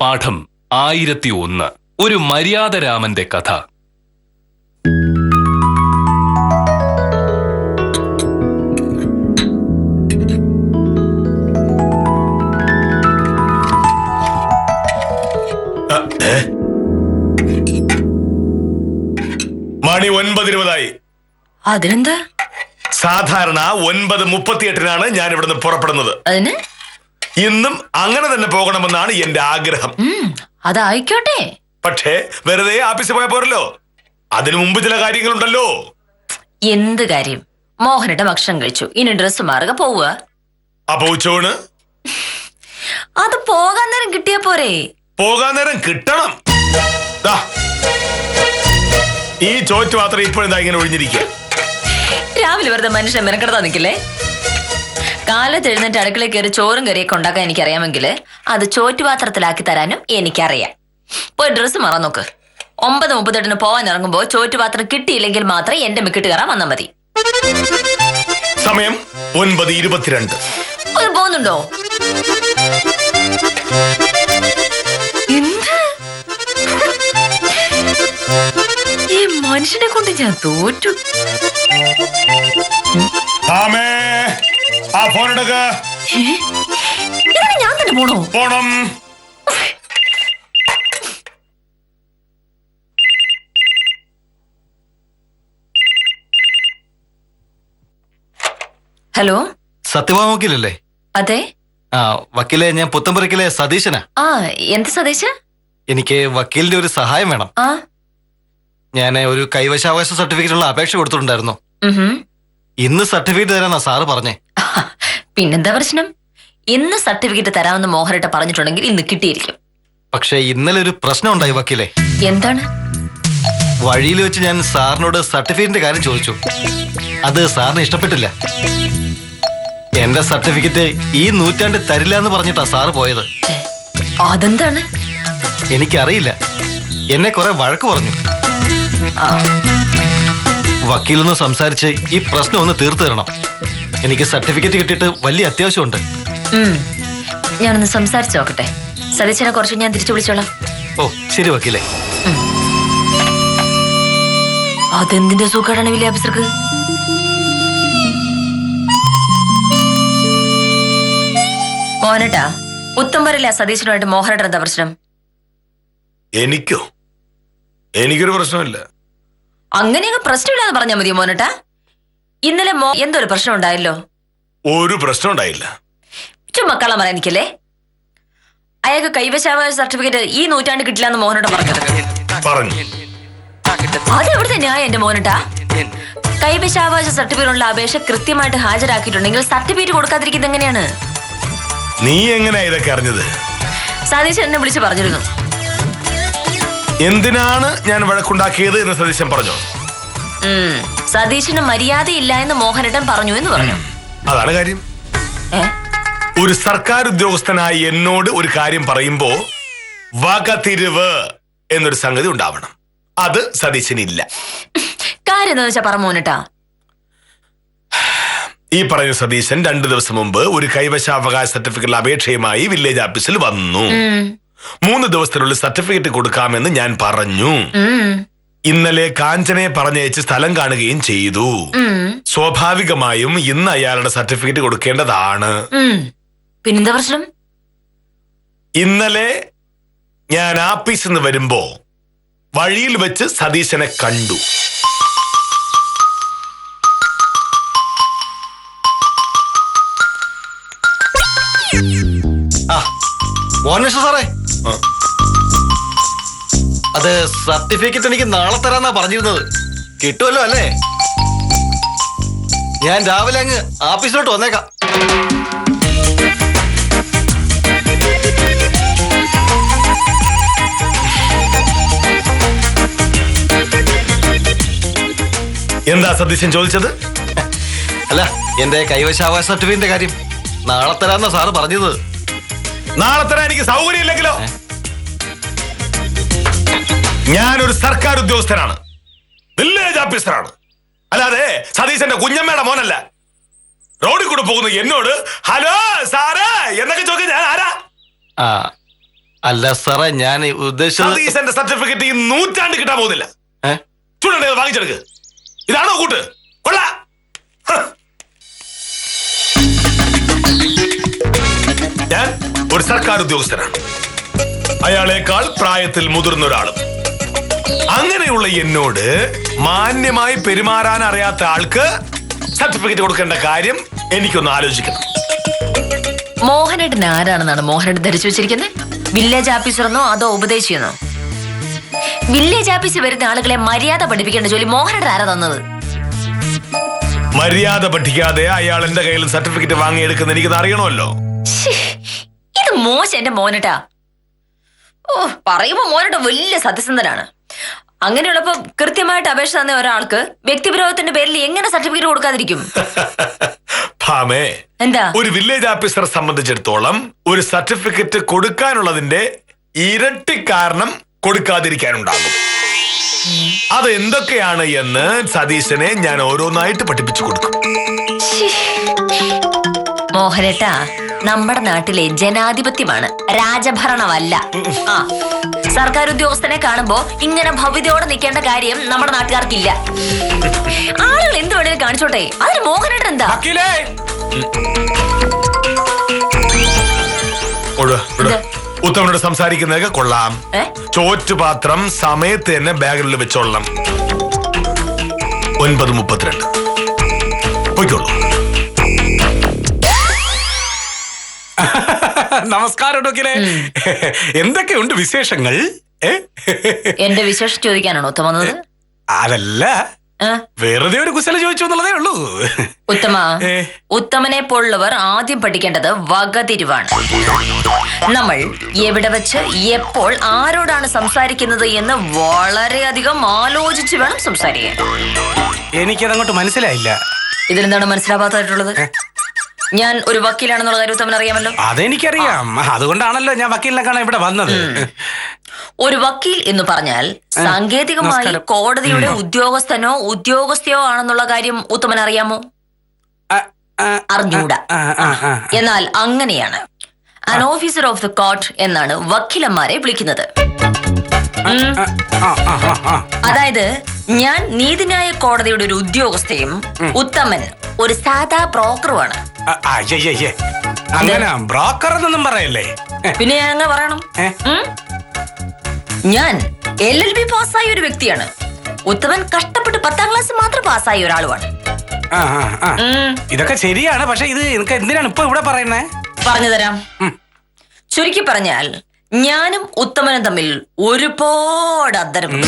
പാഠം 1001. ഒരു മര്യാദരാമന്റെ കഥ. മണി 9:20. അതിനെന്താ? സാധാരണ 9:38 ഞാൻ ഇവിടുന്ന് പുറപ്പെടുന്നത്. അതിന് ഇന്നും അങ്ങനെ തന്നെ പോകണമെന്നാണ് എന്റെ ആഗ്രഹം. അതായിക്കോട്ടെ. പക്ഷേ വെറുതെ ആഫീസിൽ പോയാൽ പോരല്ലോ, അതിനു മുമ്പ് ചില കാര്യങ്ങളുണ്ടല്ലോ. എന്ത് കാര്യം? മോഹനയുടെ ഭക്ഷണം കഴിച്ചു, ഇനി ഡ്രസ് മാറുക, പോവുക. അപ്പൊ ഉച്ചോണ് അത് പോകാൻ നേരം കിട്ടിയാ പോരെ? പോകാൻ നേരം കിട്ടണം. ഈ ചോറ്റ് മാത്രം ഇപ്പോഴെന്താ ഇങ്ങനെ ഒഴിഞ്ഞിരിക്കുക? രാവിലെ വെറുതെ മനുഷ്യൻ മെനക്കെടുത്താ നിൽക്കില്ലേ? കാലത്ത് എഴുന്നേറ്റ് അടുക്കളയിൽ കയറി ചോറും കറിയൊക്കെ ഉണ്ടാക്കാൻ എനിക്കറിയാമെങ്കിൽ അത് ചോറ്റുപാത്രത്തിലാക്കി തരാനും എനിക്കറിയാം. പോയി ഡ്രസ്സ് മാറാൻ നോക്ക്. 9:38 പോവാൻ ഇറങ്ങുമ്പോ ചോറ്റുപാത്രം കിട്ടിയില്ലെങ്കിൽ മാത്രം എന്റെ മിക്കിട്ട് കയറാൻ വന്നാൽ മതി. സമയം 9:22. ഒന്ന് പോകുന്നുണ്ടോ? എന്ത്? ഈ മനുഷ്യനെ കൊണ്ട് ഞാൻ തോറ്റു. ആ ഫോൺ എടുക്ക. ഞാൻ തന്നെ പോണോ? പോണം. ഹലോ, സത്യഭാമ വക്കീലല്ലേ? അതെ. വക്കീലെ, ഞാൻ പുത്തമ്പുരക്കിലെ സതീശനാ. എന്ത് സതീശ? എനിക്ക് വക്കീലിന്റെ ഒരു സഹായം വേണം. ഞാൻ ഒരു കൈവശാവകാശ സർട്ടിഫിക്കറ്റുള്ള അപേക്ഷ കൊടുത്തിട്ടുണ്ടായിരുന്നു. ഇന്ന് സർട്ടിഫിക്കറ്റ് തരാന്നാ സാറ് പറഞ്ഞേ. പിന്നെന്താ പ്രശ്നം? ഇന്ന് സർട്ടിഫിക്കറ്റ് തരാമെന്ന് മോഹനേട്ട പറഞ്ഞിട്ടുണ്ടെങ്കിൽ ഇന്ന് കിട്ടിയിരിക്കും. പക്ഷെ ഇന്നലെ ഒരു പ്രശ്നം ഉണ്ടായി വക്കീലെ. എന്താണ്? വഴിയിൽ വെച്ച് ഞാൻ സാറിനോട് സർട്ടിഫിക്കറ്റിന്റെ കാര്യം ചോദിച്ചു. അത് സാറിന് ഇഷ്ടപ്പെട്ടില്ല. എന്റെ സർട്ടിഫിക്കറ്റ് ഈ നൂറ്റാണ്ട് തരില്ല എന്ന് പറഞ്ഞിട്ടാ സാറ് പോയത്. അതെന്താണ്? എനിക്കറിയില്ല. എന്നെ കുറെ വഴക്ക് പറഞ്ഞു. വക്കീലൊന്ന് സംസാരിച്ച് ഈ പ്രശ്നം ഒന്ന് തീർത്തു തരണം. എനിക്ക് സർട്ടിഫിക്കറ്റ് കിട്ടിയിട്ട് വലിയ അത്യാവശ്യമുണ്ട്. ഞാനൊന്ന് സംസാരിച്ചു നോക്കട്ടെ. സതീശനെ കുറച്ച് ഞാൻ തിരിച്ചു വിളിച്ചോളാം. ഓ ശരി വക്കീലെ. അതെന്തിന്റെ സുഖമാണ് വില്ലേജ് ഓഫീസർക്ക്? മോഹനേട്ടാ, ഉത്തംവരല്ലേ സതീശനുമായിട്ട് മോഹനേട്ടൻ എന്താ പ്രശ്നം? എനിക്കൊരു പ്രശ്നമില്ല. അങ്ങനെയൊക്കെ പ്രശ്നമില്ലാന്ന് പറഞ്ഞാൽ മതിയോ മോഹനേട്ടാ? ഇന്നലെ എന്തൊരു പ്രശ്നം ഉണ്ടായല്ലോ. ഒരു പ്രശ്നം ഉണ്ടായില്ല. ചുമ്മാ കള്ളം പറയാൻ നിൽക്കല്ലേ. അയാൾക്ക് കൈവശാവകാശ സർട്ടിഫിക്കറ്റ് ഈ നൂറ്റാണ്ട് കിട്ടില്ലാന്ന് മോഹനേട്ടൻ പറഞ്ഞു. അതെവിടുത്തെ ന്യായം എന്റെ മോഹനേട്ടാ? കൈവശാവകാശ സർട്ടിഫിക്കറ്റിനുള്ള അപേക്ഷ കൃത്യമായിട്ട് ഹാജരാക്കിയിട്ടുണ്ടെങ്കിൽ സർട്ടിഫിക്കറ്റ് കൊടുക്കാതിരിക്കുന്നത് എങ്ങനെയാണ്? നീ എങ്ങനെയാ ഇതൊക്കെ അറിഞ്ഞത്? സതീശൻ എന്നെ വിളിച്ച് പറഞ്ഞിരുന്നു. എന്തിനാണ് ഞാൻ വഴക്കുണ്ടാക്കിയത് എന്ന് സതീശൻ പറഞ്ഞു. സതീശന് മര്യാദയില്ല എന്ന് മോഹനേട്ടൻ പറഞ്ഞു എന്ന് പറഞ്ഞു. അതാണ് കാര്യം. ഒരു സർക്കാർ ഉദ്യോഗസ്ഥനായി എന്നോട് ഒരു കാര്യം പറയുമ്പോ വകതിരിവ് എന്നൊരു സംഗതി ഉണ്ടാവണം. അത് സതീശനില്ല. കാര്യം എന്താ വെച്ചാ പറ മോഹനേട്ടാ. ഈ പറഞ്ഞ സതീശൻ 2 ദിവസം മുമ്പ് ഒരു കൈവശാവകാശ സർട്ടിഫിക്കറ്റ് അപേക്ഷയുമായി വില്ലേജ് ഓഫീസിൽ വന്നു. 3 ദിവസത്തിനുള്ളിൽ സർട്ടിഫിക്കറ്റ് കൊടുക്കാമെന്ന് ഞാൻ പറഞ്ഞു. ഇന്നലെ കാഞ്ചനയെ പറഞ്ഞയച്ച് സ്ഥലം കാണുകയും ചെയ്തു. സ്വാഭാവികമായും ഇന്ന് അയാളുടെ സർട്ടിഫിക്കറ്റ് കൊടുക്കേണ്ടതാണ്. പിന്നെന്താ പ്രശ്നം? ഇന്നലെ ഞാൻ ആഫീസിൽ നിന്ന് വരുമ്പോ വഴിയിൽ വെച്ച് സതീശനെ കണ്ടു. സാറേ, അത് സർട്ടിഫിക്കറ്റ് എനിക്ക് നാളെ തരാന്നാ പറഞ്ഞിരുന്നത്. കിട്ടുമല്ലോ അല്ലേ? ഞാൻ രാവിലെ അങ്ങ് ആഫീസിലോട്ട് വന്നേക്കാം. എന്താ സതീശൻ ചോദിച്ചത്? അല്ല, എന്റെ കൈവശാവകാശ സർട്ടിഫിക്കറ്റിന്റെ കാര്യം നാളെ തരാന്നാ സാറ് പറഞ്ഞത്. നാളെ തരാൻ എനിക്ക് സൗകര്യമില്ലെങ്കിലോ? ഞാനൊരു സർക്കാർ ഉദ്യോഗസ്ഥനാണ്, വില്ലേജ് ഓഫീസറാണ്. അല്ലാതെ സതീശന്റെ കുഞ്ഞമ്മയുടെ മോനല്ല. റോഡിൽ കൂടെ പോകുന്ന എന്നോട് ഹലോ സാറേ എന്നൊക്കെ ചോദിക്കാൻ ഞാൻ ആരാ? ആ അല്ല സാറേ, ഞാൻ ഉദ്ദേശിച്ചത് സതീശന്റെ സർട്ടിഫിക്കറ്റ് ഈ 100 ആണ്ട് കിട്ടാൻ പോകുന്നില്ല. ചൂടണ്ടേ വാങ്ങിച്ചെടുക്ക്. ഇതാണോ കൂട്ട്? കൊള്ള. ഞാൻ ഒരു സർക്കാർ ഉദ്യോഗസ്ഥനാണ്. അയാളേക്കാൾ പ്രായത്തിൽ മുതിർന്ന ഒരാളും. അങ്ങനെയുള്ള എന്നോട് മാന്യമായി പെരുമാറാൻ അറിയാത്ത ആൾക്ക് സർട്ടിഫിക്കറ്റ് കൊടുക്കേണ്ട കാര്യം എനിക്കൊന്ന് ആലോചിക്കണം. മോഹനേട്ടൻ ആരാണെന്നാണ് മോഹനേട്ടൻ ധരിച്ചു വെച്ചിരിക്കുന്നത്? വില്ലേജ് ഓഫീസറെന്നോ അതോ ഉപദേശിയെന്നോ? വില്ലേജ് ഓഫീസിൽ വരുന്ന ആളുകളെ മര്യാദ പഠിപ്പിക്കേണ്ട ജോലി മോഹനേട്ടൻ ആരാ തന്നത്? മര്യാദ പഠിക്കാതെ അയാൾ എന്റെ കയ്യിൽ സർട്ടിഫിക്കറ്റ് വാങ്ങിയെടുക്കുന്ന എനിക്കത് അറിയണമല്ലോ. ഇത് മോശം എന്റെ മോനട്ടാ. ഓ, പറയുമ്പോ മോനട്ട വലിയ സത്യസന്ധനാണ്. അങ്ങനെയുള്ളപ്പോ കൃത്യമായിട്ട് അപേക്ഷ തന്ന ഒരാൾക്ക് വ്യക്തിവിരോധത്തിന്റെ പേരിൽ എങ്ങനെ സർട്ടിഫിക്കറ്റ് കൊടുക്കാതിരിക്കും? ഭാമേ, എന്താ? ഒരു വില്ലേജ് ഓഫീസറെ സംബന്ധിച്ചിടത്തോളം ഒരു സർട്ടിഫിക്കറ്റ് കൊടുക്കാനുള്ളതിന്റെ ഇരട്ടി കാരണം കൊടുക്കാതിരിക്കാനുണ്ടാകും. അത് എന്തൊക്കെയാണ് എന്ന് സതീശനെ ഞാൻ ഓരോന്നായിട്ട് പഠിപ്പിച്ചു കൊടുക്കും. മോഹനേട്ടാ, നമ്മുടെ നാട്ടിലെ ജനാധിപത്യമാണ്, രാജഭരണമല്ല. ആ, സർക്കാർ ഉദ്യോഗസ്ഥനെ കാണുമ്പോ ഇങ്ങനെ ഭവ്യതയോടെ നിൽക്കേണ്ട കാര്യം നമ്മുടെ നാട്ടുകാർക്കില്ല. ആളുകൾ എന്ത് വേണേലും കാണിച്ചോട്ടെ, അതിന് മോഹനേട്ടൻ എന്താ? ഉത്തമനോട് സംസാരിക്കുന്നതൊക്കെ കൊള്ളാം. ചോറ്റുപാത്രം സമയത്ത് തന്നെ ബാഗിൽ വെച്ചോളാം. 9:32 പോയിക്കോളൂ. നമസ്കാരം ഡോക്ടറെ. എന്തൊക്കെയുണ്ട് വിശേഷങ്ങൾ? എന്റെ വിശേഷം ചോദിക്കാനാണോ ഉത്തമ വന്നത്? അതല്ല, വെറുതെ ഒരു കുശല ചോദിച്ചു എന്നുള്ളതേ ഉള്ളൂ. ഉത്തമ, ഉത്തമനെ പോലുള്ളവർ ആദ്യം പഠിക്കേണ്ടത് വകതിരിവാണ്. നമ്മൾ എവിടെ വെച്ച് എപ്പോൾ ആരോടാണ് സംസാരിക്കുന്നത് എന്ന് വളരെയധികം ആലോചിച്ച് വേണം സംസാരിക്കാൻ. എനിക്കതങ്ങോട്ട് മനസ്സിലായില്ല. ഇതിലെന്താണ് മനസ്സിലാവാത്തായിട്ടുള്ളത്? ഞാൻ ഒരു വക്കീലാണെന്നുള്ള കാര്യം ഉത്തമൻ അറിയാമല്ലോ. അതെനിക്കറിയാം. അതുകൊണ്ടാണല്ലോ ഞാൻ വക്കീലിനെ കാണാൻ ഇവിടെ വന്നത്. ഒരു വക്കീൽ എന്ന് പറഞ്ഞാൽ സാങ്കേതികമായി കോടതിയുടെ ഉദ്യോഗസ്ഥനോ ഉദ്യോഗസ്ഥയോ ആണെന്നുള്ള കാര്യം ഉത്തമൻ അറിയാമോ? അറിഞ്ഞൂടാ. എന്നാൽ അങ്ങനെയാണ്. An officer of the court എന്നാണ് വക്കീലന്മാരെ വിളിക്കുന്നത്. അതായത് ഞാൻ നീതിന്യായ കോടതിയുടെ ഒരു ഉദ്യോഗസ്ഥയും ഉത്തമൻ ഒരു സാധാ ബ്രോക്കറുമാണ്. അങ്ങനെ ബ്രോക്കർ എന്നൊന്നും പറയല്ലേ? പിന്നെ ഞാൻ അങ്ങനെ പറയണം? ഞാൻ LLB പാസ്സായ ഒരു വ്യക്തിയാണ്. ഉത്തമൻ കഷ്ടപ്പെട്ട് 10ാം ക്ലാസ് മാത്രം പാസ്സായ ഒരാളുമാണ്. ഇതൊക്കെ ശരിയാണ്. പക്ഷെ ഇത് എനിക്ക് എന്തിനാണ് ഇപ്പൊ ഇവിടെ പറയുന്നേ? പറഞ്ഞു തരാം. ചുരുക്കി പറഞ്ഞാൽ ഞാനും ഉത്തമനും തമ്മിൽ ഒരുപാട് അന്തരമുണ്ട്.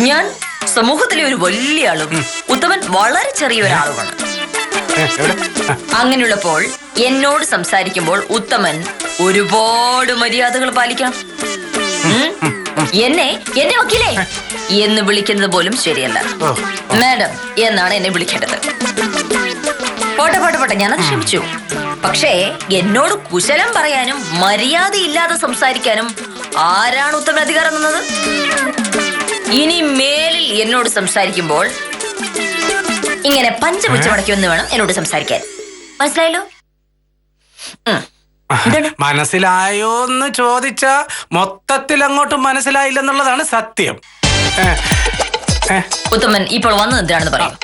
ഞാൻ സമൂഹത്തിലെ ഒരു വലിയ ആളും ഉത്തമൻ വളരെ ചെറിയ ഒരാളുമാണ്. അങ്ങനെയുള്ളപ്പോൾ എന്നോട് സംസാരിക്കുമ്പോൾ ഉത്തമൻ ഒരുപാട് മര്യാദകൾ പാലിക്കണം. എന്നെ വക്കീലേ എന്ന് വിളിക്കുന്നത് പോലും ശരിയല്ല. മാഡം എന്നാണ് എന്നെ വിളിക്കേണ്ടത്. പോട്ടെ, ഞാനത് ക്ഷമിച്ചു. പക്ഷേ എന്നോട് കുശലം പറയാനും മര്യാദയില്ലാതെ സംസാരിക്കാനും ആരാണ് ഉത്തമൻ അധികാരം തന്നത്? ഇനി മേലിൽ എന്നോട് സംസാരിക്കുമ്പോൾ ഇങ്ങനെ പഞ്ചപുച്ച മടക്കിയൊന്ന് വേണം എന്നോട് സംസാരിക്കാൻ. മനസ്സിലായല്ലോ? മനസ്സിലായോ എന്ന് ചോദിച്ച മൊത്തത്തിൽ അങ്ങോട്ട് മനസ്സിലായില്ലെന്നുള്ളതാണ് സത്യം. ഉത്തമൻ ഇപ്പോൾ വന്നത് എന്താണെന്ന് പറയും.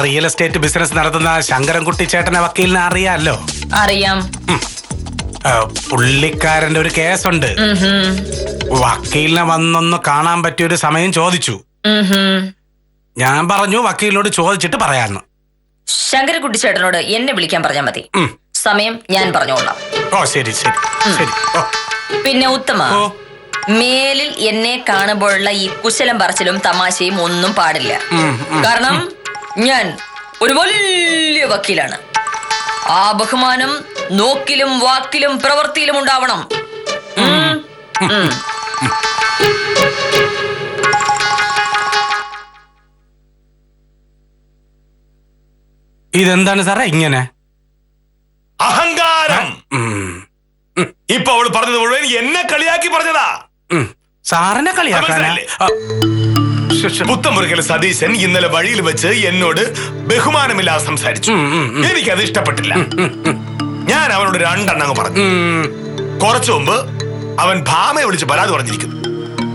റിയൽ എസ്റ്റേറ്റ് ബിസിനസ് നടത്തുന്ന ശങ്കരൻകുട്ടി ചേട്ടനെ വക്കീലിനെ അറിയാലോ? അറിയാം. പുള്ളിക്കാരന്റെ ഒരു കേസുണ്ട്. വക്കീലിനെ വന്നൊന്ന് കാണാൻ പറ്റിയൊരു സമയം ചോദിച്ചു. ഞാൻ പറഞ്ഞു വക്കീലിനോട് ചോദിച്ചിട്ട് പറയാന്ന്. ശങ്കരൻകുട്ടി ചേട്ടനോട് എന്നെ വിളിക്കാൻ പറഞ്ഞാൽ മതി. സമയം ഞാൻ പറഞ്ഞോളാം. ഓ ശരി ശരി ശരി. പിന്നെ ഉത്തമ, മേലിൽ എന്നെ കാണുമ്പോഴുള്ള ഈ കുശലം പറച്ചിലും തമാശയും ഒന്നും പാടില്ല. കാരണം ഞാൻ ഒരു വലിയ വക്കീലാണ്. ആ ബഹുമാനം നോക്കിലും വാക്കിലും പ്രവൃത്തിയിലും ഉണ്ടാവണം. ഇതെന്താണ് സാറേ ഇങ്ങനെ? അഹങ്കാരം. ഇപ്പൊ അവള് പറഞ്ഞത് മുഴുവൻ എന്നെ കളിയാക്കി പറഞ്ഞതാ. സാറിനെ കളിയാക്കാനാ? പുത്തമ്പുറക്കൽ സതീശൻ ഇന്നലെ വഴിയിൽ വെച്ച് എന്നോട് ബഹുമാനമില്ലാതെ സംസാരിച്ചു. എനിക്കത് ഇഷ്ടപ്പെട്ടില്ല. ഞാൻ അവനോട് രണ്ടെണ്ണം പറഞ്ഞു. കുറച്ചു മുമ്പ് അവൻ ഭാമയെ വിളിച്ച് പരാതി പറഞ്ഞിരിക്കുന്നു.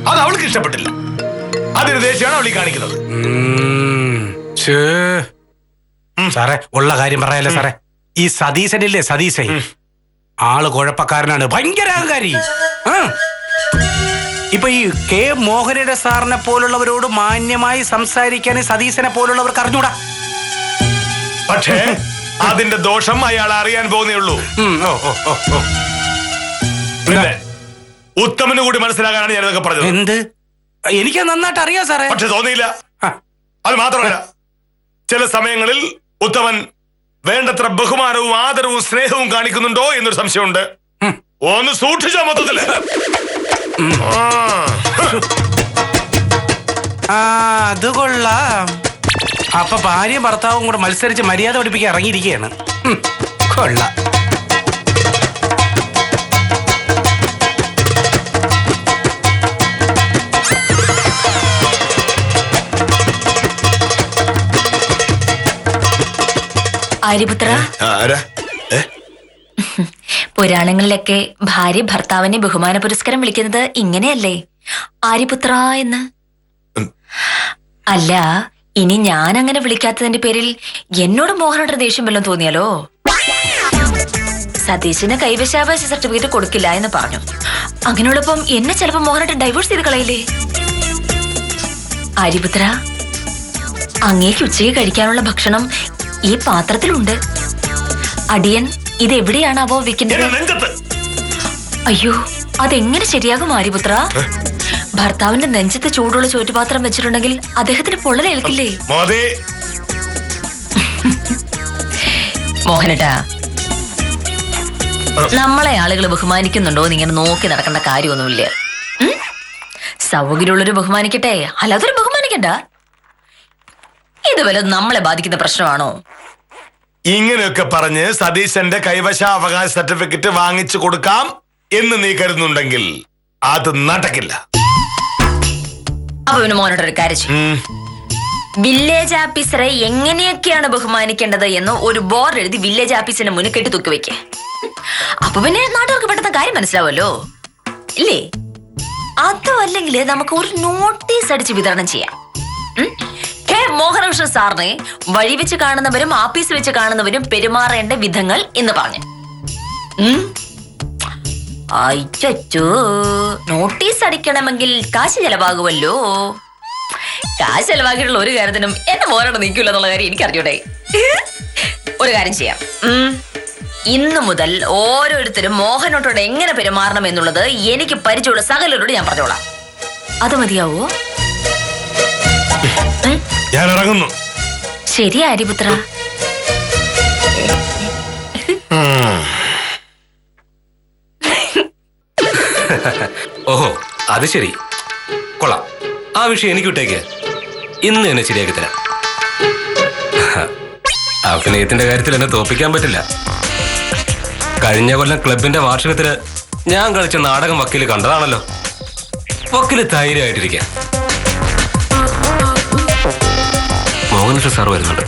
അത് അവൾക്ക് ഇഷ്ടപ്പെട്ടില്ല. അതിന് ദേഷ്യമാണ് അവളീ കാണിക്കുന്നത്. സാറേ, ഉള്ള കാര്യം പറയാലോ സാറേ. ഈ സതീശനില്ലേ, സതീശൻ ആള് കുഴപ്പക്കാരനാണ്, ഭയങ്കര അഹങ്കാരി. ഇപ്പൊ ഈ കെ മോഹനയുടെ സാറിനെ പോലുള്ളവരോട് മാന്യമായി സംസാരിക്കാൻ സതീശനെ പോലുള്ളവർക്ക് അറിഞ്ഞൂടാ. പക്ഷേ അതിന്റെ ദോഷം അയാൾ അറിയാൻ പോകുന്നേ ഉള്ളൂ. പിന്നെ ഉത്തമന് കൂടി മനസ്സിലാകാനാണ് ഞാനിതൊക്കെ പറഞ്ഞത്. എന്ത്? എനിക്ക് നന്നായിട്ട് അറിയാം സാറേ. പക്ഷെ തോന്നിയില്ല. അത് മാത്രമല്ല, ചില സമയങ്ങളിൽ ഉത്തമൻ വേണ്ടത്ര ബഹുമാനവും ആദരവും സ്നേഹവും കാണിക്കുന്നുണ്ടോ എന്നൊരു സംശയമുണ്ട്. ഒന്ന് സൂക്ഷിച്ചോ മൊത്തത്തില്. അത് കൊള്ളാം. അപ്പൊ ഭാര്യയും ഭർത്താവും കൂടെ മത്സരിച്ച് മര്യാദ പഠിപ്പിക്കാൻ ഇറങ്ങിയിരിക്കുകയാണ്. കൊള്ളാം. ആര്യപുത്ര, ആരാ? പുരാണങ്ങളിലൊക്കെ ഭാര്യ ഭർത്താവിനെ ബഹുമാന പുരസ്കാരം വിളിക്കുന്നത് ഇങ്ങനെയല്ലേ? ആര്യപുത്ര എന്ന്. അല്ല, ഇനി ഞാൻ അങ്ങനെ വിളിക്കാത്തതിന്റെ പേരിൽ എന്നോട് മോഹനോട് ദേഷ്യം വല്ലതും തോന്നിയാലോ? സതീശന് കൈവശാവകാശ സർട്ടിഫിക്കറ്റ് കൊടുക്കില്ല എന്ന് പറഞ്ഞു. അങ്ങനെയുള്ളപ്പം എന്നെ ചിലപ്പോ മോഹനായിട്ട് ഡൈവോഴ്സ് ചെയ്ത് കളയില്ലേ? ആര്യപുത്ര, അങ്ങേക്ക് ഉച്ചയ്ക്ക് കഴിക്കാനുള്ള ഭക്ഷണം ഈ പാത്രത്തിലുണ്ട്. അടിയൻ ഇതെവിടെയാണാവോ വെക്കേണ്ടത്? അയ്യോ, അതെങ്ങനെ ശരിയാകും ആര്യപുത്ര? ഭർത്താവിന്റെ നെഞ്ചത്ത് ചൂടുള്ള ചോറ്റുപാത്രം വെച്ചിട്ടുണ്ടെങ്കിൽ അദ്ദേഹത്തിന് പൊള്ളലേൽക്കില്ലേ? മോഹനട്ടാ, നമ്മളെ ആളുകൾ ബഹുമാനിക്കുന്നുണ്ടോ എന്ന് ഇങ്ങനെ നോക്കി നടക്കേണ്ട കാര്യമൊന്നുമില്ല. സൗകര്യമുള്ളൊരു ബഹുമാനിക്കട്ടെ, അല്ലാതൊരു ബഹുമാനിക്കണ്ട. ഇത് വല്ലതും നമ്മളെ ബാധിക്കുന്ന പ്രശ്നമാണോ? ഇങ്ങനെയൊക്കെ പറഞ്ഞ് സതീശന്റെ കൈവശാവകാശ സർട്ടിഫിക്കറ്റ് വാങ്ങിച്ചു കൊടുക്കാം എന്ന് നീ കരുതുന്നുണ്ടെങ്കിൽ അത് നടക്കില്ല. അപ്പൊ പിന്നെ മോനോട് ഒരു കാര്യം ചെയ്യും. വില്ലേജ് ഓഫീസറെ എങ്ങനെയൊക്കെയാണ് ബഹുമാനിക്കേണ്ടത് എന്ന് ഒരു ബോർഡ് എഴുതി വില്ലേജ് ഓഫീസിന്റെ മുന്നിൽ കെട്ടി തൂക്കി വെക്കേ. അപ്പൊ പിന്നെ നാട്ടുകാർക്ക് പെട്ടെന്ന് കാര്യം മനസ്സിലാവുമല്ലോ, ഇല്ലേ? അതോ അല്ലെങ്കിൽ നമുക്ക് ഒരു നോട്ടീസ് അടിച്ച് വിതരണം ചെയ്യാം. മോഹനകൃഷ്ണൻ സാറിനെ വഴി വെച്ച് കാണുന്നവരും ആഫീസ് വെച്ച് കാണുന്നവരും പെരുമാറേണ്ട വിധങ്ങൾ എന്ന് പറഞ്ഞു. അയ്യോ, നോട്ടീസ് അടിക്കണമെങ്കിൽ കാശ് ചെലവാകുമല്ലോ. കാശ് ചെലവാക്കിയിട്ടുള്ള ഒരു കാര്യത്തിനും എന്നെ മോനോട് നിൽക്കില്ല എന്നുള്ള കാര്യം എനിക്കറിഞ്ഞൂടെ. ഒരു കാര്യം ചെയ്യാം. ഇന്നു മുതൽ ഓരോരുത്തരും മോഹനോട്ടോട് എങ്ങനെ പെരുമാറണം എന്നുള്ളത് എനിക്ക് പരിചയമുള്ള സകലരോട് ഞാൻ പറഞ്ഞോളാം. അത് മതിയാവോ? ഞാൻ ഇറങ്ങുന്നു. ശരി ആര്യപുത്ര. ഓഹോ, അത് ശരി, കൊള്ളാം. ആ വിഷയം എനിക്ക് വിട്ടേക്ക്, ഇന്ന് തന്നെ ശരിയാക്കി തരാം. അഭിനയത്തിന്റെ കാര്യത്തിൽ എന്നെ തോപ്പിക്കാൻ പറ്റില്ല. കഴിഞ്ഞ കൊല്ലം ക്ലബിന്റെ വാർഷികത്തിന് ഞാൻ കളിച്ച നാടകം വക്കീല് കണ്ടതാണല്ലോ. വക്കീല് ധൈര്യമായിട്ടിരിക്കാം. മോഹനകൃഷ്ണൻ സാർ വരുന്നുണ്ട്,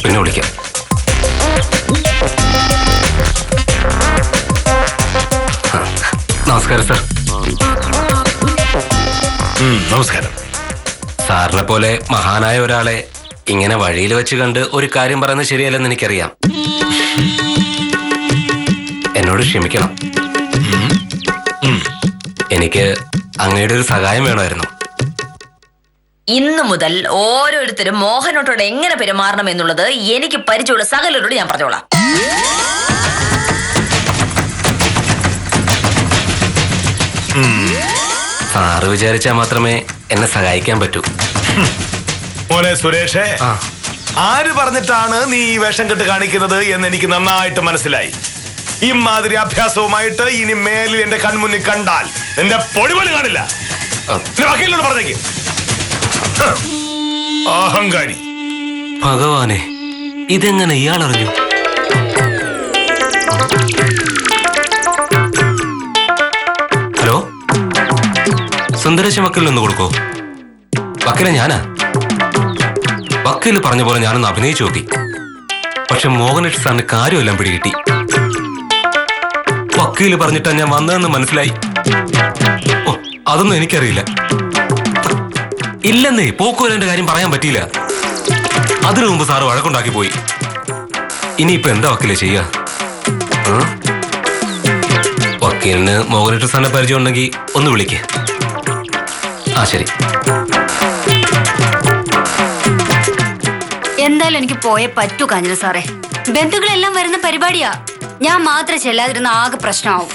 പിന്നെ വിളിക്കാം. നമസ്കാരം സാർ. നമസ്കാരം. സാറിനെ പോലെ മഹാനായ ഒരാളെ ഇങ്ങനെ വഴിയിൽ വെച്ച് കണ്ട് ഒരു കാര്യം പറയുന്നത് ശരിയല്ലെന്ന് എനിക്കറിയാം. എന്നോട് ക്ഷമിക്കണം. എനിക്ക് അങ്ങയുടെ ഒരു സഹായം വേണമായിരുന്നു. ഇന്നു മുതൽ ഓരോരുത്തരും മോഹനോട്ടോട് എങ്ങനെ പെരുമാറണം എന്നുള്ളത് എനിക്ക് പരിചയമുള്ള സകലരോട് ഞാൻ പറഞ്ഞോളാം. സാറ് വിചാരിച്ചാൽ മാത്രമേ എന്നെ സഹായിക്കാൻ പറ്റൂ. മോനെ സുരേഷേ, ആര് പറഞ്ഞിട്ടാണ് നീ ഈ വേഷം കെട്ട് കാണിക്കുന്നത് എന്ന് എനിക്ക് നന്നായിട്ട് മനസ്സിലായി. ഇമാതിരി അഭ്യാസവുമായിട്ട് ഇനി മേലിൽ എന്റെ കൺമുന്നിൽ കണ്ടാൽ എന്റെ പൊടിപോലും കാണില്ല. വക്കീലിനോട് പറഞ്ഞേക്ക്. അഹങ്കാരി. ഭഗവാനെ, ഇതെങ്ങനെ ഇയാൾ അറിഞ്ഞു? ഹലോ, സുന്ദരേശ വക്കീലിനൊന്ന് കൊടുക്കോ? വക്കീൽ വക്കീലെ ഞാനാ. വക്കീല് പറഞ്ഞ പോലെ ഞാനൊന്ന് അഭിനയിച്ചു നോക്കി. പക്ഷെ മോഹനേഷ് സാറിന് കാര്യമെല്ലാം പിടികിട്ടി. വക്കീല് പറഞ്ഞിട്ടാ ഞാൻ വന്നതെന്ന് മനസ്സിലായി. ഓ, അതൊന്നും എനിക്കറിയില്ല. ഇല്ലെന്നേ, പോക്കുവരന്റെ കാര്യം പറയാൻ പറ്റിയില്ല. അതിനു മുമ്പ് സാറ് വഴക്കുണ്ടാക്കി പോയി. ഇനിയിപ്പോ എന്താ വക്കീലെ ചെയ്യാ? വക്കീലിന് മോഹനേഷ് സാറിനെ പരിചയം ഉണ്ടെങ്കിൽ ഒന്ന് വിളിക്ക്. ആ ശരി. എന്തായാലും എനിക്ക് പോയേ പറ്റൂ കാഞ്ഞിര സാറേ. ബന്ധുക്കളെല്ലാം വരുന്ന പരിപാടിയാ. ഞാൻ മാത്രം ചെല്ലാതിരുന്ന ആകെ പ്രശ്നമാവും.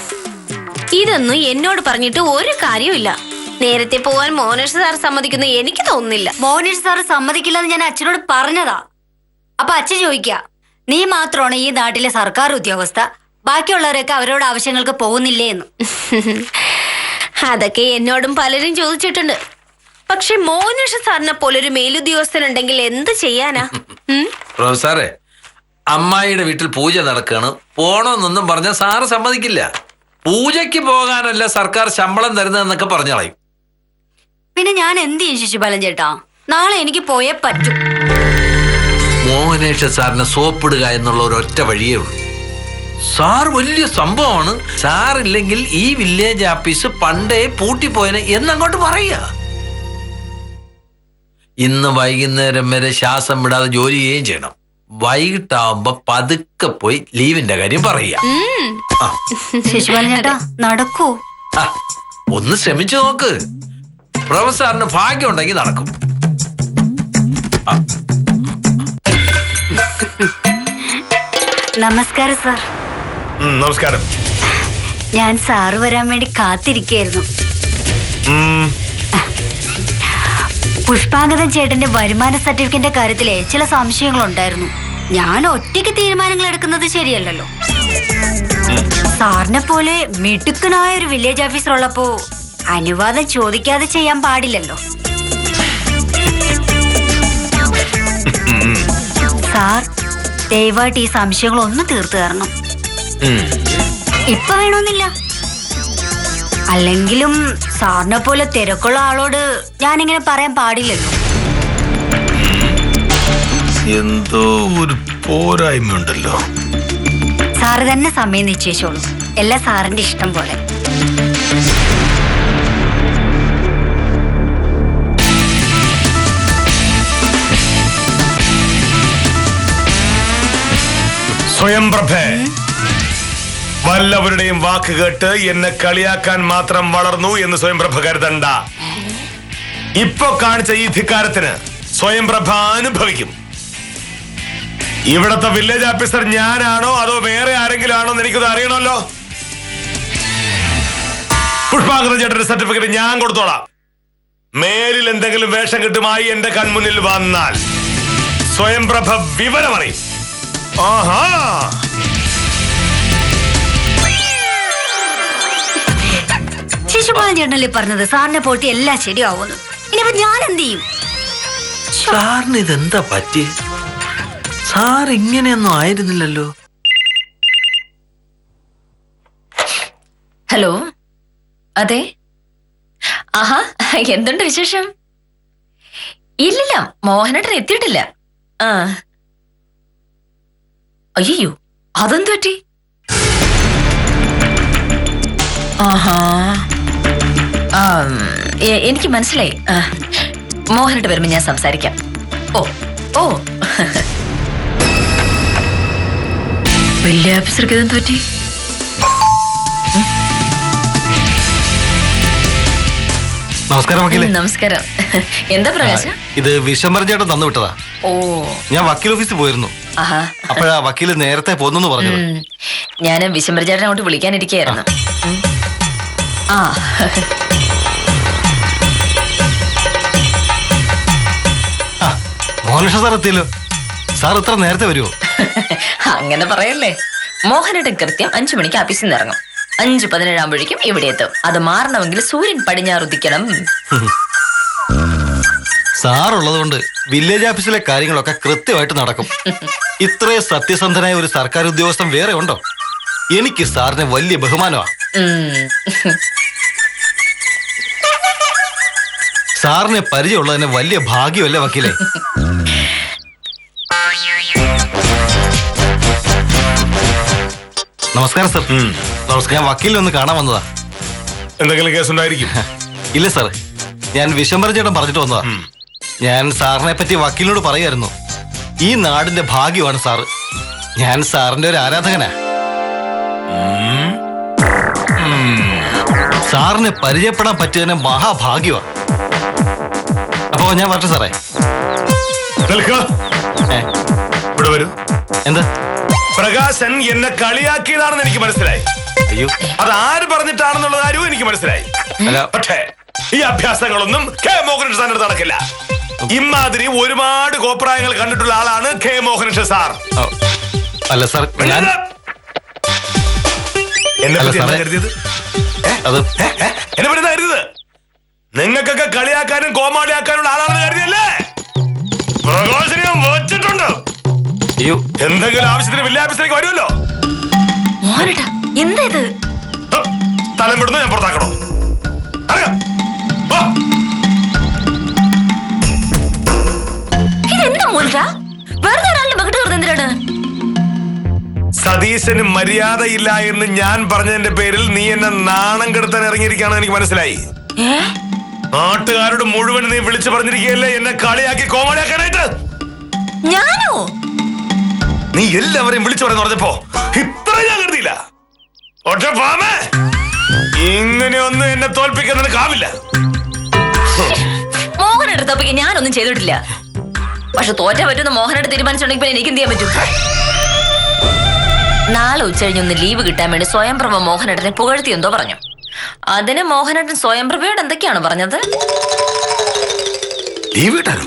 ഇതൊന്നും എന്നോട് പറഞ്ഞിട്ട് ഒരു കാര്യമില്ല. നേരത്തെ പോവാൻ മോഹനേഷ് സാർ സമ്മതിക്കുന്നു എനിക്ക് തോന്നുന്നില്ല. മോഹനേഷ് സാറ് സമ്മതിക്കില്ലെന്ന് ഞാൻ അച്ഛനോട് പറഞ്ഞതാ. അപ്പൊ അച്ഛൻ ചോദിക്ക, നീ മാത്രമാണ് ഈ നാട്ടിലെ സർക്കാർ ഉദ്യോഗസ്ഥ, ബാക്കിയുള്ളവരൊക്കെ അവരോട് ആവശ്യങ്ങൾക്ക് പോകുന്നില്ലേ എന്ന്. അതൊക്കെ എന്നോടും പലരും ചോദിച്ചിട്ടുണ്ട്. പക്ഷെ മോഹനേഷ് സാറിനെ പോലൊരു മേലുദ്യോഗസ്ഥനുണ്ടെങ്കിൽ എന്ത് ചെയ്യാനാ? പ്രൊഫസറെ, അമ്മായിയുടെ വീട്ടിൽ പൂജ നടക്കുകയാണ്, പോണോന്നൊന്നും പറഞ്ഞ സാറ് സമ്മതിക്കില്ല. പൂജയ്ക്ക് പോകാനല്ല സർക്കാർ ശമ്പളം തരുന്നതെന്നൊക്കെ പറഞ്ഞളയും. പിന്നെ ഞാൻ എന്ത് ചെയ്യും ശിശുപാലൻ ചേട്ടാ? നാളെ എനിക്ക് പോയേ പറ്റൂ. മോഹനേഷ് സാറിനെ സോപ്പിടുക എന്നുള്ള ഒരൊറ്റ വഴിയേ ഉള്ളൂ. സാർ വലിയ സംഭവമാണ്, സാറില്ലെങ്കിൽ ഈ വില്ലേജ് ഓഫീസ് പണ്ടേ പൂട്ടിപ്പോയനെ എന്നങ്ങോട്ട് പറയുക. ഇന്ന് വൈകുന്നേരം വരെ ശ്വാസം വിടാതെ ജോലി ചെയ്യുകയും ചെയ്യണം. വൈകിട്ടാവുമ്പോ പതുക്കെ പോയി ലീവിന്റെ കാര്യം പറയുക. ശിശുപാലൻ ചേട്ടാ നടക്കൂ? ഒന്ന് ശ്രമിച്ചു നോക്ക്. പ്രൊഫസറിന് ഭാഗ്യം ഉണ്ടെങ്കിൽ നടക്കും. നമസ്കാരം സാർ. നമസ്കാരം. ഞാൻ സാറ് വരാൻ വേണ്ടി കാത്തിരിക്കായിരുന്നു. പുഷ്പാങ്കദൻ ചേട്ടന്റെ വരുമാന സർട്ടിഫിക്കറ്റിന്റെ കാര്യത്തിലെ ചില സംശയങ്ങളുണ്ടായിരുന്നു. ഞാൻ ഒറ്റയ്ക്ക് തീരുമാനങ്ങൾ എടുക്കുന്നത് ശരിയല്ലല്ലോ. സാറിനെ പോലെ മിടുക്കനായ ഒരു വില്ലേജ് ഓഫീസർ ഉള്ളപ്പോ അനുവാദം ചോദിക്കാതെ ചെയ്യാൻ പാടില്ലല്ലോ. സാർ ദയവായിട്ട് ഈ സംശയങ്ങളൊന്ന് തീർത്തു തരണം. ഇപ്പൊ വേണമെന്നില്ല, അല്ലെങ്കിലും സാറിനെ പോലെ തിരക്കുള്ള ആളോട് ഞാനിങ്ങനെ പറയാൻ പാടില്ലല്ലോ. എന്തോ ഒരു പോരായ്മയുണ്ടല്ലോ. സാറ് തന്നെ സമയം നിശ്ചയിച്ചോളൂ. എല്ലാം സാറിന്റെ ഇഷ്ടം പോലെ. സ്വയംപ്രഭേ, വല്ലവരുടെയും വാക്ക് കേട്ട് എന്നെ കളിയാക്കാൻ മാത്രം വളർന്നു എന്ന് സ്വയംപ്രഭ കരുതണ്ട. ഇപ്പൊ കാണിച്ച ഈ ധിക്കാരത്തിന് സ്വയംപ്രഭ അനുഭവിക്കും. ഇവിടത്തെ വില്ലേജ് ഓഫീസർ ഞാനാണോ അതോ വേറെ ആരെങ്കിലും ആണോ എന്ന് എനിക്കത് അറിയണമല്ലോ. പുഷ്പാങ്കദൻ ചേട്ടന്റെ സർട്ടിഫിക്കറ്റ് ഞാൻ കൊടുത്തോളാം. മേലിൽ എന്തെങ്കിലും വേഷം കിട്ടുമായി എന്റെ കൺമുന്നിൽ വന്നാൽ സ്വയംപ്രഭ വിവരമറിയും. ആഹാ, ശിശുപാലൻ ചേട്ടനല്ലേ പറഞ്ഞത് സാറിനെ പോട്ടി എല്ലാം ശരിയാവുന്നു. ഇനിയിപ്പോ ഞാൻ എന്ത് ചെയ്യും? സാറിന് ഇതെന്താ പറ്റി? സാർ ഇങ്ങനെയൊന്നും ആയിരുന്നില്ലല്ലോ. ഹലോ, അതെ. ആഹാ, എന്തുണ്ട് വിശേഷം? ഇല്ലില്ല, മോഹനേട്ടൻ എത്തിയിട്ടില്ല. ആ, അയ്യോ, അതെന്തു പറ്റി? ആഹാ, എനിക്ക് മനസ്സിലായി. മോഹനേട്ടൻ വരുമ്പോ ഞാൻ സംസാരിക്കാം. ഓ ഓ വലിയ ഓഫീസർക്ക് ഇതെന്തു പറ്റി? നമസ്കാരം വക്കീലെ. നമസ്കാരം. എന്താ പ്രകാശ? ഇത് വിശ്വംഭരൻ ചേട്ടൻ തന്നു വിട്ടതാ. ഓ, ഞാൻ വക്കീൽ ഓഫീസിൽ പോയിരുന്നു. ആഹാ. അപ്പോഴാ വക്കീല് നേരത്തെ പോന്നു പറഞ്ഞത്. ഞാൻ വിശംബരചേട്ടനെ അങ്ങോട്ട് വിളിക്കാനിരിക്കുകയായിരുന്നു. ആ, മോഹനേഷ് സാർ എത്തിയല്ലോ. സാർ ഇത്ര നേരത്തെ വരുമോ? അങ്ങനെ പറയല്ലേ. മോഹനേട്ടൻ കൃത്യം 5 മണിക്ക് ഓഫീസിൽ നിന്ന് ഇറങ്ങും. 5:17 ആകുമ്പോഴേക്കും ഇവിടെ എത്തും. അത് മാറണമെങ്കിൽ സൂര്യൻ പടിഞ്ഞാറുദിക്കണം. സാറുള്ളത് കൊണ്ട് വില്ലേജ് ഓഫീസിലെ കാര്യങ്ങളൊക്കെ കൃത്യമായിട്ട് നടക്കും. ഇത്രയും സത്യസന്ധനായ ഒരു സർക്കാർ ഉദ്യോഗസ്ഥൻ വേറെ ഉണ്ടോ? എനിക്ക് സാറിന് വലിയ ബഹുമാനമാണ്. സാറിനെ പരിചയമുള്ളതിന് വലിയ ഭാഗ്യമല്ലേ വക്കീലെ? നമസ്കാരം സർ. ഞാൻ വക്കീലിനെ ഒന്ന് കാണാൻ വന്നതാ. എന്തെങ്കിലും കേസുണ്ടായിരിക്കും? ഇല്ല സാർ, ഞാൻ വിശ്വംഭരൻ ചേട്ടൻ പറഞ്ഞിട്ട് വന്നതാ. ഞാൻ സാറിനെ പറ്റി വക്കീലിനോട് പറയായിരുന്നു. ഈ നാടിന്റെ ഭാഗ്യമാണ് സാറ്. ഞാൻ സാറിന്റെ ഒരു ആരാധകനാ. സാറിനെ പരിചയപ്പെടാൻ പറ്റിയതിന് മഹാഭാഗ്യമാണ്. അപ്പോ ഞാൻ വരട്ടെ സാറേ. ഇവിടെ വരൂ. എന്താ? പ്രകാശൻ എന്നെ കളിയാക്കിയതാണെന്ന് എനിക്ക് മനസ്സിലായി. അയ്യോ, അത് ആര് പറഞ്ഞിട്ടാണെന്നുള്ള കാര്യവും എനിക്ക് മനസ്സിലായി. അല്ല, പക്ഷേ ഈ അഭ്യാസങ്ങളൊന്നും കെ മോഹനകൃഷ്ണൻ സാറിന് നടക്കില്ല. ഇമാതിരി ഒരുപാട് കോപ്രായങ്ങൾ കണ്ടിട്ടുള്ള ആളാണ് കെ മോഹനകൃഷ്ണൻ സാർ. അല്ല സാർ, ഞാൻ എന്നെ അല്ല പറ്റി എന്താ സാറേ. കരുതിയത്? അത് എന്നെ പറ്റി എന്താ കരുതിയത്? നിങ്ങൾക്കൊക്കെ കളിയാക്കാനും കോമാളിയാക്കാനുള്ള ആളാണെന്ന് കരുതിയല്ലേ? പ്രകാശനെ ഞാൻ വെച്ചിട്ടുണ്ട്. അയ്യോ, എന്തെങ്കിലും ആവശ്യത്തിന് വില്ലേജ് വരുമല്ലോ. മോഹനേട്ടാ എന്താ ഇത്? തലം വിടുന്നു, ഞാൻ പുറത്താക്കണോ? അറിയാം. വാ. ഇതെന്താ മോഹനേട്ടാ? വെറുതെ ഒരാളുടെ മകിട്ട് വെറുതെ എന്തിനാണ്? സതീശന് മര്യാദയില്ല എന്ന് ഞാൻ പറഞ്ഞതിന്റെ പേരിൽ നീ എന്നെ നാണം കെടുത്താൻ ഇറങ്ങിയിരിക്കുകയാണെന്ന് എനിക്ക് മനസ്സിലായി. നാട്ടുകാരോട് മുഴുവൻ നീ വിളിച്ചു പറഞ്ഞിരിക്കുകയല്ലേ എന്നെ കളിയാക്കി കോമാളിയാക്കാനായിട്ട്. ഞാനോ? നീ എല്ലാവരെയും വിളിച്ചു പറയുന്ന പറഞ്ഞപ്പോ ഇത്ര ഞാൻ കരുതിയില്ല. ഒറ്റ പാമേ, ഇങ്ങനെയൊന്നും എന്നെ തോൽപ്പിക്കാൻ നിനക്കാവില്ല. മോഹനേട്ട തോപ്പിക്ക് ഞാനൊന്നും ചെയ്തിട്ടില്ല. പക്ഷെ തോറ്റാൻ പറ്റുന്ന മോഹനേട്ട തീരുമാനിച്ചിട്ടുണ്ടെങ്കിൽ എനിക്ക് എന്ത് ചെയ്യാൻ പറ്റും? നാളെ ഉച്ചകഴിഞ്ഞൊന്ന് ലീവ് കിട്ടാൻ വേണ്ടി സ്വയംപ്രഭ മോഹനേട്ടനെ പുകഴ്ത്തി എന്തോ പറഞ്ഞു. അതിന് മോഹനേട്ടൻ സ്വയംപ്രഭയോട് എന്തൊക്കെയാണ് പറഞ്ഞത്? ലീവ് കിട്ടാനോ?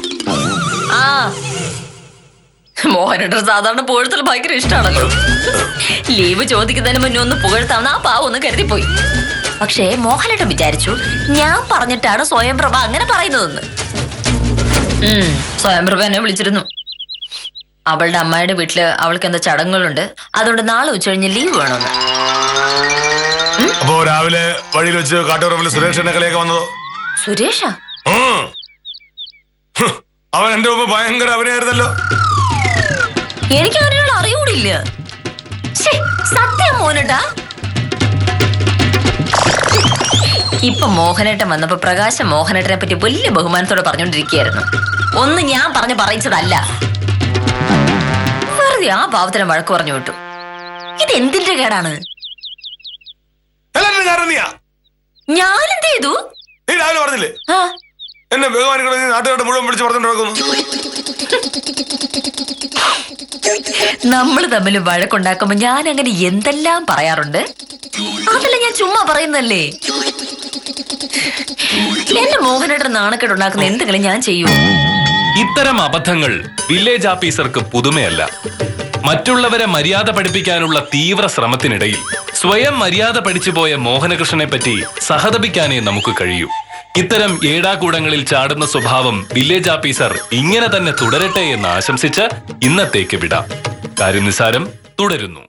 ആ, മോഹനേട്ടൻ സാധാരണ പുകഴ്ത്തൽ ഭയങ്കര ഇഷ്ടമാണല്ലോ. ലീവ് ചോദിക്കുന്നതിന് മുന്നേ ഒന്ന് പുകഴ്ത്താവുന്ന ആ പാവം ഒന്ന് കരുതിപ്പോയി. പക്ഷേ മോഹനേട്ടൻ വിചാരിച്ചു ഞാൻ പറഞ്ഞിട്ടാണ് സ്വയംപ്രഭ അങ്ങനെ പറയുന്നതെന്ന്. സ്വയംപ്രഭ എന്നെ വിളിച്ചിരുന്നു. അവളുടെ അമ്മായിയുടെ വീട്ടില് അവൾക്ക് എന്താ ചടങ്ങുകളുണ്ട്, അതുകൊണ്ട് നാളെ ഉച്ചകഴിഞ്ഞ് ലീവ് വേണമെന്ന്. അപ്പോ രാവിലെ വഴിയിൽ വെച്ച് കാട്ടൂറമ്പിൽ സുരേഷ് എന്നെ കളിയൊക്കെ വന്നതോ? സുരേഷാ? അവൻ എന്റെ മുമ്പ് ഭയങ്കര അഭിനയായിരുന്നല്ലോ. എനിക്ക് അങ്ങനെയുള്ള അറിയൂടില്ല. സത്യം മോഹനേട്ടാ. ഇപ്പൊ മോഹനേട്ടൻ വന്നപ്പോ പ്രകാശം മോഹനേട്ടനെ പറ്റി വലിയ ബഹുമാനത്തോടെ പറഞ്ഞോണ്ടിരിക്കുകയായിരുന്നു. ഒന്ന് ഞാൻ പറഞ്ഞു പറയിച്ചതല്ല. വെറുതെ ആ പാവത്തിനെ വഴക്ക് പറഞ്ഞു വിട്ടു. ഇതെന്തിന്റെ കേടാണ്? ഞാനെന്ത് ചെയ്തു? നീ രാവിലെ പറഞ്ഞില്ലേ ആ, എന്നെ ബഹുമാനിക്കണ നാട്ടുകാരുടെ മുഴുവൻ വിളിച്ച് പറഞ്ഞോണ്ടിരിക്കുന്നു. നമ്മൾ തമ്മിൽ വഴക്കുണ്ടാക്കുമ്പോ ഞാൻ അങ്ങനെ എന്തെല്ലാം പറയാറുണ്ട്. അതല്ല ഞാൻ ചുമ്മാ പറയുന്നല്ലേ. എന്റെ മോഹനേട്ടൻ നാണക്കേടുണ്ടാക്കുന്ന എന്തെങ്കിലും ഞാൻ ചെയ്യൂ. ഇത്തരം അബദ്ധങ്ങൾ വില്ലേജ് ഓഫീസർക്ക് പുതുമയല്ല. മറ്റുള്ളവരെ മര്യാദ പഠിപ്പിക്കാനുള്ള തീവ്ര ശ്രമത്തിനിടയിൽ സ്വയം മര്യാദ പഠിച്ചുപോയ മോഹനകൃഷ്ണനെ പറ്റി സഹതപിക്കാനേ നമുക്ക് കഴിയൂ. ഇത്തരം ഏടാകൂടങ്ങളിൽ ചാടുന്ന സ്വഭാവം വില്ലേജ് ഓഫീസർ ഇങ്ങനെ തന്നെ തുടരട്ടെ എന്ന് ആശംസിച്ച് ഇന്നത്തേക്ക് വിടാം. കാര്യം നിസാരം തുടരുന്നു.